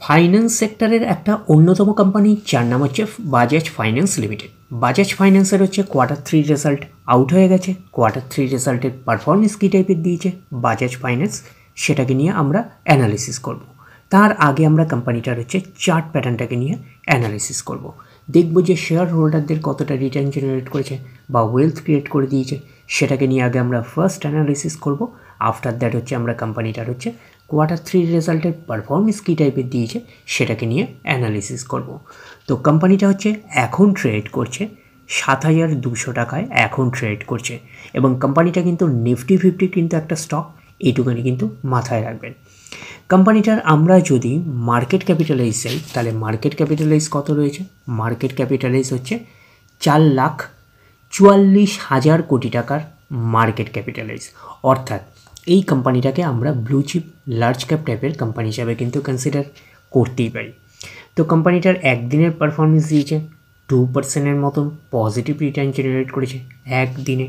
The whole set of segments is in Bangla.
ফাইন্যান্স সেক্টরের একটা অন্যতম কোম্পানি যার নাম হচ্ছে বাজাজ ফাইন্যান্স লিমিটেড। বাজাজ ফাইন্যান্সের হচ্ছে কোয়ার্টার 3 রেজাল্ট আউট হয়ে গেছে। কোয়ার্টার 3 রেজাল্টের পারফরমেন্স কী টাইপের দিয়েছে বাজাজ ফাইন্যান্স, সেটাকে নিয়ে আমরা অ্যানালিসিস করব। তার আগে আমরা কোম্পানিটার হচ্ছে চার্ট প্যাটার্নটাকে নিয়ে অ্যানালিসিস করব। দেখব যে শেয়ার হোল্ডারদের কতটা রিটার্ন জেনারেট করেছে বা ওয়েলথ ক্রিয়েট করে দিয়েছে, সেটাকে নিয়ে আগে আমরা ফার্স্ট অ্যানালিসিস করব। আফটার দ্যাট হচ্ছে আমরা কোম্পানিটার হচ্ছে কোয়ার্টার 3 রেজাল্টের পারফরমেন্স কী টাইপের দিয়েছে সেটাকে নিয়ে অ্যানালিসিস করব। তো কোম্পানিটা হচ্ছে এখন ট্রেড করছে 7,200 টাকায় এখন ট্রেড করছে, এবং কোম্পানিটা কিন্তু নিফটি 50 কিন্তু একটা স্টক, এইটুখানি কিন্তু মাথায় রাখবেন। কোম্পানিটার আমরা যদি মার্কেট ক্যাপিটালাইজ চাই, তাহলে মার্কেট ক্যাপিটালাইজ কত রয়েছে? মার্কেট ক্যাপিটালাইজ হচ্ছে 4,44,000 কোটি টাকার মার্কেট ক্যাপিটালাইজ। অর্থাৎ এই কোম্পানিটাকে আমরা ব্লু চিপ লার্জ ক্যাপ টাইপের কোম্পানি হিসাবে কিন্তু কনসিডার করতেই পারি। তো কোম্পানিটার একদিনের পারফরমেন্স দিয়েছে 2%-এর মতন পজিটিভ রিটার্ন জেনারেট করেছে একদিনে।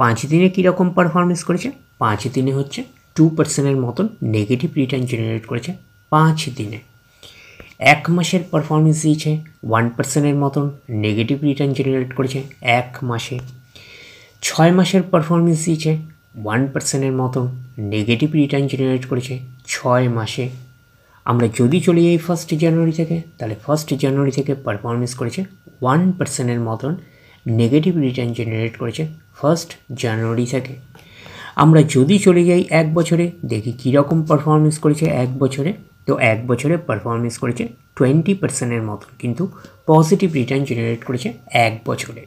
5 দিনে কীরকম পারফরমেন্স করেছে? 5 দিনে হচ্ছে 2%-এর মতন নেগেটিভ রিটার্ন জেনারেট করেছে 5 দিনে। 1 মাসের পারফরমেন্স দিয়েছে 1%-এর মতন নেগেটিভ রিটার্ন জেনারেট করেছে 1 মাসে। 6 মাসের পারফরমেন্স দিয়েছে 1%-এর মতন নেগেটিভ রিটার্ন জেনারেট করেছে 6 মাসে। আমরা যদি চলে যাই 1 জানুয়ারি থেকে, তাহলে 1 জানুয়ারি থেকে পারফরমেন্স করেছে 1%-এর মতন নেগেটিভ রিটার্ন জেনারেট করেছে 1 জানুয়ারি থেকে। আমরা যদি চলে যাই 1 বছরে, দেখি কীরকম পারফরমেন্স করেছে 1 বছরে। তো 1 বছরে পারফরমেন্স করেছে 20%-এর মতন কিন্তু পজিটিভ রিটার্ন জেনারেট করেছে 1 বছরে।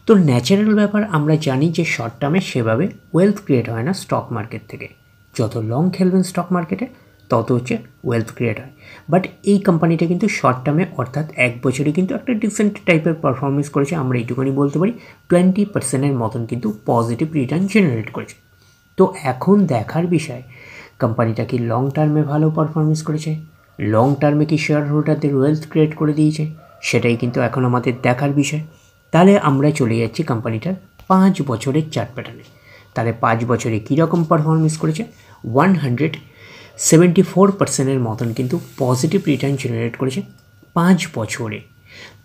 তো ন্যাচারাল ব্যাপার, আমরা জানি যে শর্ট টার্মে সেভাবে ওয়েলথ ক্রিয়েট হয় না স্টক মার্কেট থেকে। যত লং খেলবেন স্টক মার্কেটে তত হচ্ছে ওয়েলথ ক্রিয়েট হয়। বাট এই কোম্পানিটা কিন্তু শর্ট টার্মে অর্থাৎ 1 বছরে কিন্তু একটা ডিসেন্ট টাইপের পারফরমেন্স করেছে। আমরা এইটুকুনি বলতে পারি 20%-এর মতন কিন্তু পজিটিভ রিটার্ন জেনারেট করেছে। তো এখন দেখার বিষয়, কোম্পানিটা কি লং টার্মে ভালো পারফরমেন্স করেছে, লং টার্মে কি শেয়ার হোল্ডারদের ওয়েলথ ক্রিয়েট করে দিয়েছে, সেটাই কিন্তু এখন আমাদের দেখার বিষয়। তাহলে আমরা চলে যাচ্ছি কোম্পানিটার 5 বছরের চার্ট প্যাটার্নে। তাহলে 5 বছরে কীরকম পারফরমেন্স করেছে? 174%-এর মতন কিন্তু পজিটিভ রিটার্ন জেনারেট করেছে 5 বছরে।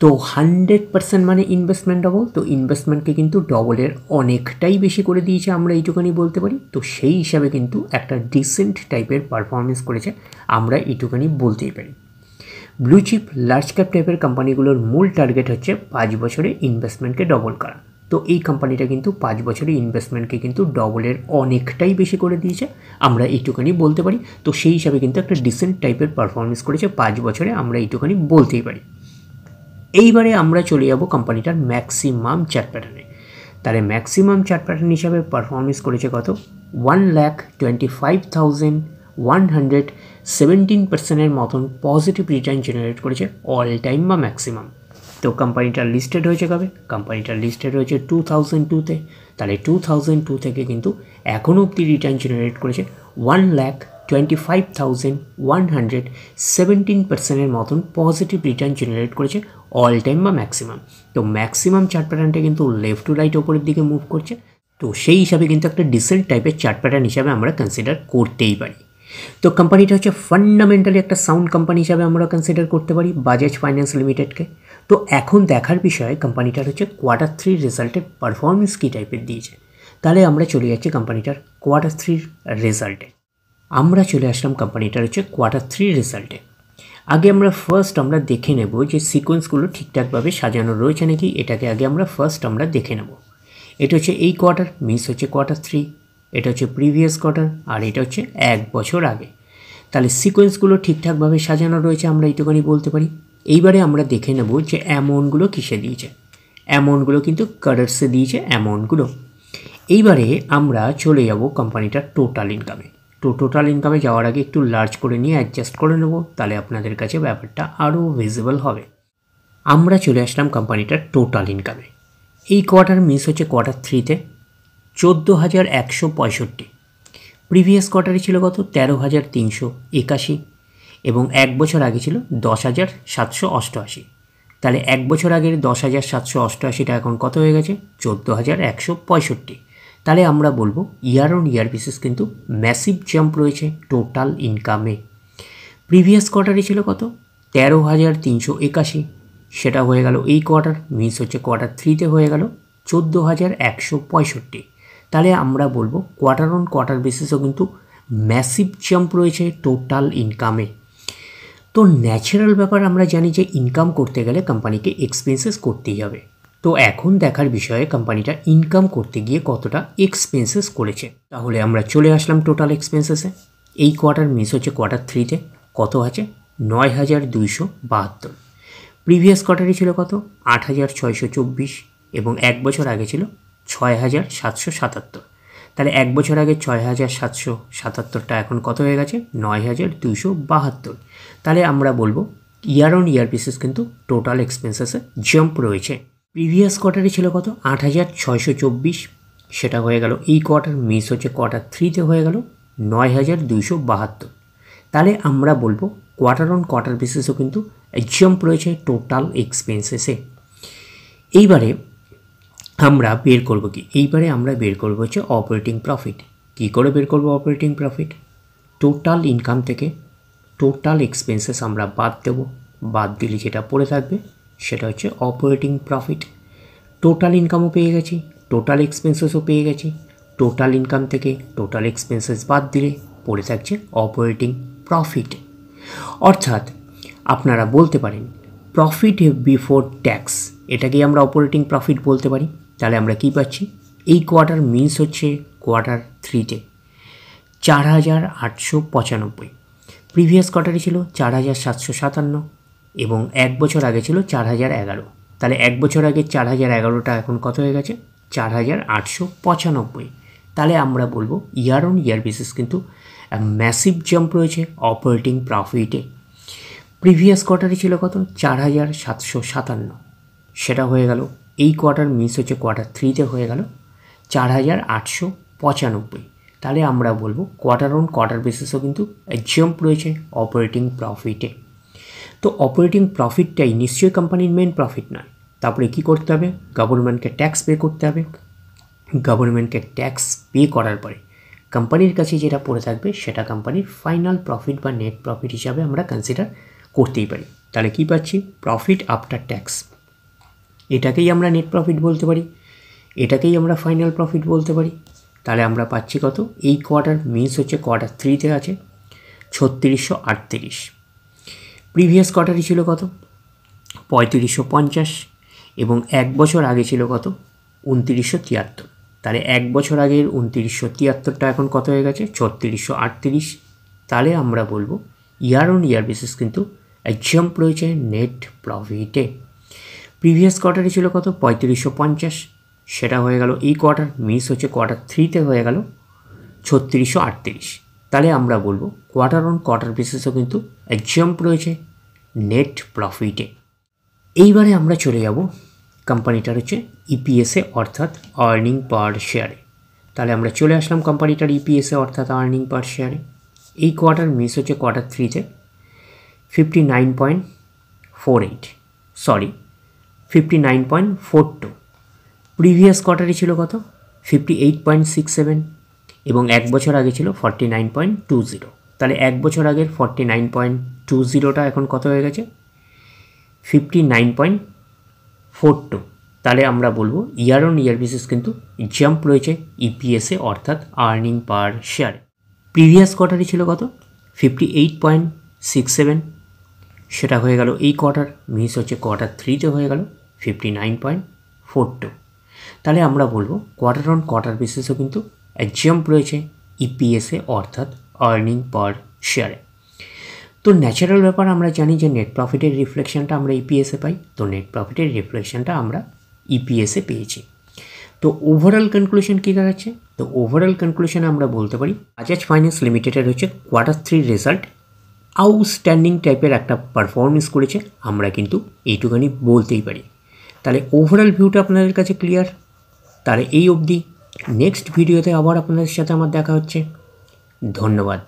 তো 100% মানে ইনভেস্টমেন্ট ডবল, তো ইনভেস্টমেন্টকে কিন্তু ডবলের অনেকটাই বেশি করে দিয়েছে, আমরা এইটুখানি বলতে পারি। তো সেই হিসাবে কিন্তু একটা ডিসেন্ট টাইপের পারফরমেন্স করেছে, আমরা এইটুখানি বলতেই পারি। ব্লু চিপ লার্জ ক্যাপ টাইপের কোম্পানিগুলোর মূল টার্গেট হচ্ছে 5 বছরে ইনভেস্টমেন্টকে ডবল করা। তো এই কোম্পানিটা কিন্তু 5 বছরে ইনভেস্টমেন্টকে কিন্তু ডবলের অনেকটাই বেশি করে দিয়েছে, আমরা এইটুখানি বলতে পারি। তো সেই হিসাবে কিন্তু একটা ডিসেন্ট টাইপের পারফরমেন্স করেছে 5 বছরে, আমরা এইটুখানি বলতেই পারি। এইবারে আমরা চলে যাব কোম্পানিটার ম্যাক্সিমাম চার্ট প্যাটার্নে। তাহলে ম্যাক্সিমাম চার্ট প্যাটার্ন হিসাবে পারফরমেন্স করেছে কত? 1,25,117%-এর মতন পজিটিভ রিটার্ন জেনারেট করেছে অল টাইম বা ম্যাক্সিমাম। তো কোম্পানিটা লিস্টেড হয়েছে কবে? কোম্পানিটা লিস্টেড হয়েছে 2002-তে। তাহলে 2002 থেকে কিন্তু এখনও অবধি রিটার্ন জেনারেট করেছে 1,25,117%-এর মতন পজিটিভ রিটার্ন জেনারেট করেছে অল টাইম বা ম্যাক্সিমাম। তো ম্যাক্সিমাম চার্ট প্যাটার্নটা কিন্তু লেফট টু রাইট ওপরের দিকে মুভ করছে। তো সেই হিসাবে কিন্তু একটা ডিসেন্ট টাইপের চার্ট প্যাটার্ন হিসাবে আমরা কনসিডার করতেই পারি। তো কোম্পানিটা হচ্ছে ফান্ডামেন্টালি একটা সাউন্ড কোম্পানি হিসাবে আমরা কনসিডার করতে পারি বাজাজ ফাইন্যান্স লিমিটেডকে। তো এখন দেখার বিষয় কোম্পানিটার হচ্ছে কোয়ার্টার 3 রেজাল্টের পারফরমেন্স কী টাইপের দিয়েছে। তাহলে আমরা চলে যাচ্ছি কোম্পানিটার কোয়ার্টার 3 রেজাল্টে। আমরা চলে আসলাম কোম্পানিটার হচ্ছে কোয়ার্টার 3 রেজাল্টে। আগে আমরা আমরা দেখে নেব যে সিকোয়েন্সগুলো ঠিকঠাকভাবে সাজানো রয়েছে নাকি, এটাকে আগে আমরা দেখে নেব। এটা হচ্ছে এই কোয়ার্টার, মিস হচ্ছে কোয়ার্টার 3, এটা হচ্ছে প্রিভিয়াস কোয়ার্টার, আর এটা হচ্ছে 1 বছর আগে। তাহলে সিকোয়েন্সগুলো ঠিকঠাকভাবে সাজানো রয়েছে, আমরা এইটুখানি বলতে পারি। এইবারে আমরা দেখে নেব যে অ্যামাউন্টগুলো কিসে দিয়েছে। অ্যামাউন্টগুলো কিন্তু কারেন্টসে দিয়েছে অ্যামাউন্টগুলো। এইবারে আমরা চলে যাব কোম্পানিটার টোটাল ইনকামে। তো টোটাল ইনকামে যাওয়ার আগে একটু লার্জ করে নিয়ে অ্যাডজাস্ট করে নেব, তাহলে আপনাদের কাছে ব্যাপারটা আরও ভিজিবল হবে। আমরা চলে আসলাম কোম্পানিটার টোটাল ইনকামে। এই কোয়ার্টার মিস হচ্ছে কোয়ার্টার 3-তে 14,165। প্রিভিয়াস কোয়ার্টারে ছিল কত? 13,381, এবং 1 বছর আগে ছিল 10,788। তাহলে 1 বছর আগের 10,788টা এখন কত হয়ে গেছে? 14,165। তাহলে আমরা বলবো ইয়ার অন ইয়ার বেসিস কিন্তু ম্যাসিভ জাম্প রয়েছে টোটাল ইনকামে। প্রিভিয়াস কোয়ার্টারে ছিল কত 13,381, সেটা হয়ে গেল এই কোয়ার্টার, মিস হচ্ছে কোয়ার্টার 3তে হয়ে গেল 14,165। তাহলে আমরা বলবো কোয়ার্টার অন কোয়ার্টার বেসিসও কিন্তু ম্যাসিভ জাম্প রয়েছে টোটাল ইনকামে। তো ন্যাচারাল ব্যাপার আমরা জানি যে ইনকাম করতে গেলে কোম্পানিকে এক্সপেন্সেস করতেই হবে। তো এখন দেখার বিষয়ে কোম্পানিটা ইনকাম করতে গিয়ে কতটা এক্সপেন্সেস করেছে। তাহলে আমরা চলে আসলাম টোটাল এক্সপেন্সেসে। এই কোয়ার্টার মিস হচ্ছে কোয়ার্টার 3তে, কত আছে 9,272। প্রিভিয়াস কোয়ার্টারে ছিল কত 8,624 এবং এক বছর আগে ছিল 6,777। তাহলে এক বছর আগে 6,777টা এখন কত হয়ে গেছে 9,272। তাহলে আমরা বলবো ইয়ার অন ইয়ার বেসিস কিন্তু টোটাল এক্সপেন্সেসে জাম্প রয়েছে। প্রিভিয়াস কোয়ার্টারে ছিল কত 8,624, সেটা হয়ে গেল এই কোয়ার্টার, মিস হচ্ছে কোয়ার্টার 3তে হয়ে গেল 9,272। তাহলে আমরা বলবো কোয়ার্টার অন কোয়ার্টার বেসিসও কিন্তু জাম্প রয়েছে টোটাল এক্সপেন্সেসে। এইবারে আমরা বের করবো কি, এইবারে আমরা বের করবো হচ্ছে অপারেটিং প্রফিট। কী করে বের করবো অপারেটিং প্রফিট? টোটাল ইনকাম থেকে টোটাল এক্সপেন্সেস আমরা বাদ দেবো, বাদ দিলে যেটা পড়ে থাকবে সেটা হচ্ছে অপারেটিং প্রফিট। টোটাল ইনকামও পেয়ে গেছি, টোটাল এক্সপেন্সেসও পেয়ে গেছি, টোটাল ইনকাম থেকে টোটাল এক্সপেন্সেস বাদ দিলে পড়ে থাকছে অপারেটিং প্রফিট। অর্থাৎ আপনারা বলতে পারেন প্রফিট বিফোর ট্যাক্স, এটাকেই আমরা অপারেটিং প্রফিট বলতে পারি। তাহলে আমরা কি পাচ্ছি, এই কোয়ার্টার মিস হচ্ছে কোয়ার্টার 3তে 4,895, প্রিভিয়াস কোয়ার্টারে ছিল 4,757 এবং এক বছর আগে ছিল 4,011। তাহলে এক বছর আগে 4,011টা এখন কত হয়ে গেছে 4,895। তাহলে আমরা বলবো ইয়ার অন ইয়ার বেসিস কিন্তু ম্যাসিভ জাম্প রয়েছে অপারেটিং প্রফিটে। প্রিভিয়াস কোয়ার্টারে ছিল কত 4,757, সেটা হয়ে গেল এই কোয়ার্টার, মিস হচ্ছে কোয়ার্টার 3তে হয়ে গেল 4,895। তাহলে আমরা বলবো কোয়ার্টার অন কোয়ার্টার বেসিসও কিন্তু জাম্প রয়েছে অপারেটিং প্রফিটে। তো অপারেটিং প্রফিটটাই নিশ্চয়ই কোম্পানির মেন প্রফিট নয়। তারপরে কি করতে হবে, গভর্নমেন্টকে ট্যাক্স পে করতে হবে। গভর্নমেন্টকে ট্যাক্স পে করার পরে কোম্পানির কাছে যেটা পড়ে থাকবে সেটা কোম্পানির ফাইনাল প্রফিট বা নেট প্রফিট হিসাবে আমরা কনসিডার করতেই পারি। তাহলে কি পাচ্ছি, প্রফিট আফটার ট্যাক্স, এটাকেই আমরা নেট প্রফিট বলতে পারি, এটাকেই আমরা ফাইনাল প্রফিট বলতে পারি। তাহলে আমরা পাচ্ছি কত, এই কোয়ার্টার মিস হচ্ছে কোয়ার্টার 3তে আছে 3,638, প্রিভিয়াস কোয়ার্টারই ছিল কত 3,550 এবং এক বছর আগে ছিল কত 2,973। তাহলে এক বছর আগের 2,973টা এখন কত হয়ে গেছে 3,638। তাহলে আমরা বলবো ইয়ার অন ইয়ার বেসিস কিন্তু জাম্প রয়েছে নেট প্রফিটে। প্রিভিয়াস কোয়ার্টারে ছিল কত 3,550, সেটা হয়ে গেল এই কোয়ার্টার, মিস হচ্ছে কোয়ার্টার 3তে হয়ে গেল 3,638। তাহলে আমরা বলবো কোয়ার্টার অন কোয়ার্টার বেসিসও কিন্তু জাম্প রয়েছে নেট প্রফিটে। এইবারে আমরা চলে যাব কোম্পানিটার হচ্ছে ইপিএসে অর্থাৎ আর্নিং পার শেয়ারে। তাহলে আমরা চলে আসলাম কোম্পানিটার ইপিএসে অর্থাৎ আর্নিং পার শেয়ারে। এই কোয়ার্টার মিস হচ্ছে কোয়ার্টার 3তে 59.42, প্রিভিয়াস কোয়ার্টারে ছিল কত 58.67 এবং এক বছর আগে ছিল 49.20। তাহলে এক বছর আগের 49.20টা এখন কত হয়ে গেছে 59.42। তাহলে আমরা বলবো ইয়ার অন ইয়ার বেসিস কিন্তু জাম্প রয়েছে ইপিএসে অর্থাৎ আর্নিং পার শেয়ারে। প্রিভিয়াস কোয়ার্টারে ছিল কত 58.67, সেটা হয়ে গেল এই কোয়ার্টার, মিস হচ্ছে কোয়ার্টার 3তে হয়ে গেল 59.42। তাহলে আমরা বলবো কোয়ার্টার অন কোয়ার্টার বেসিসও কিন্তু জাম্প রয়েছে ইপিএসে অর্থাৎ আর্নিং পার শেয়ারে। তো ন্যাচারাল ব্যাপার আমরা জানি যে নেট প্রফিটের রিফ্লেকশনটা আমরা ইপিএসে পাই, তো নেট প্রফিটের রিফ্লেকশনটা আমরা ইপিএসে পেয়েছি। তো ওভারঅল কনক্লুশন কী দাঁড়াচ্ছে, তো ওভারঅল কনক্লুশনে আমরা বলতে পারি বাজাজ ফাইন্যান্স লিমিটেডের হচ্ছে কোয়ার্টার 3 রেজাল্ট আউটস্ট্যান্ডিং টাইপের একটা পারফরমেন্স করেছে, আমরা কিন্তু এইটুখানি বলতেই পারি। তাহলে ওভারঅল ভিউটা আপনাদের কাছে ক্লিয়ার। তাহলে এই অবধি, নেক্সট ভিডিওতে আবার আপনাদের সাথে আমার দেখা হচ্ছে। ধন্যবাদ।